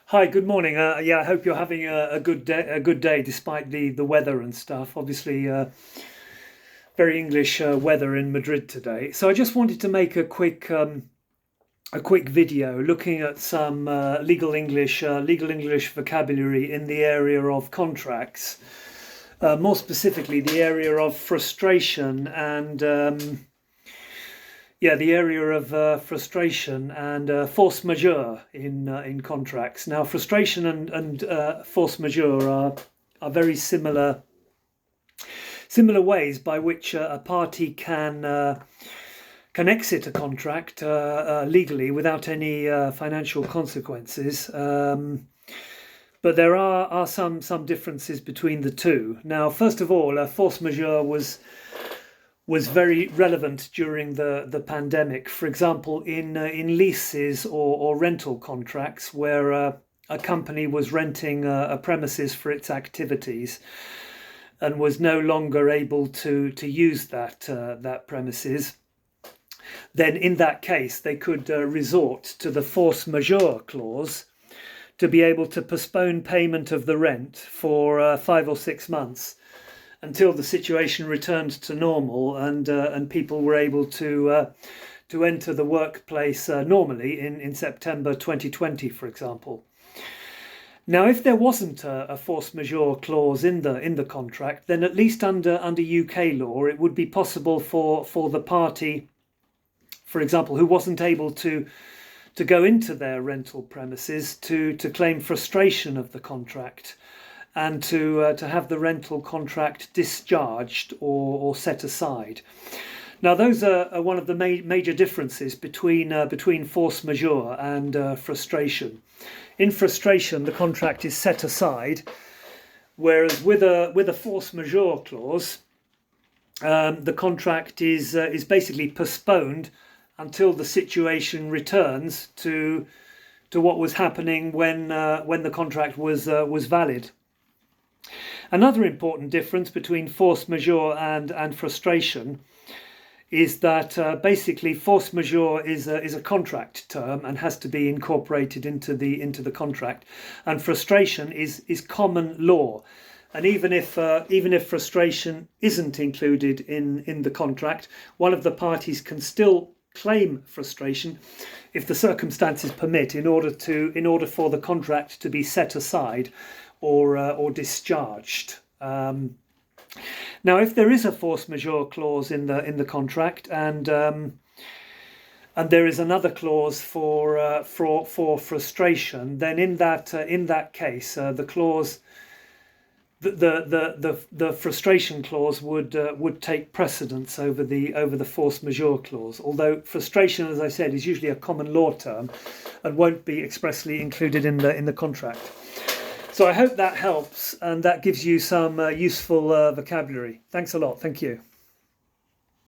Hi, good morning. Yeah, I hope you're having a good day, despite the weather and stuff. Obviously, very English weather in Madrid today. So I just wanted to make a quick video looking at some legal English vocabulary in the area of contracts. More specifically, the area of frustration and the area of frustration and force majeure in contracts. Now, frustration and force majeure are very similar ways by which a party can exit a contract legally without any financial consequences. But there are some differences between the two. Now, first of all, force majeure was very relevant during the pandemic. For example, in leases or rental contracts where a company was renting a premises for its activities and was no longer able to use that premises, then in that case they could resort to the force majeure clause to be able to postpone payment of the rent for 5 or 6 months until the situation returned to normal and people were able to enter the workplace normally in September 2020, for example. Now, if there wasn't a force majeure clause in the contract, then at least under UK law, it would be possible for the party, for example, who wasn't able to go into their rental premises to claim frustration of the contract and to have the rental contract discharged or set aside. Now, those are one of the major differences between force majeure and frustration. In frustration, the contract is set aside, whereas with a force majeure clause, the contract is basically postponed until the situation returns to what was happening when the contract was valid. Another important difference between force majeure and frustration is that basically force majeure is a contract term and has to be incorporated into the contract, and frustration is common law. And even if frustration isn't included in the contract, one of the parties can still claim frustration if the circumstances permit, in order for the contract to be set aside or discharged. Now, if there is a force majeure clause in the contract, and there is another clause for frustration, then in that case, the clause, the frustration clause would take precedence over the force majeure clause. Although frustration, as I said, is usually a common law term and won't be expressly included in the contract. So I hope that helps and that gives you some useful vocabulary. Thanks a lot. Thank you.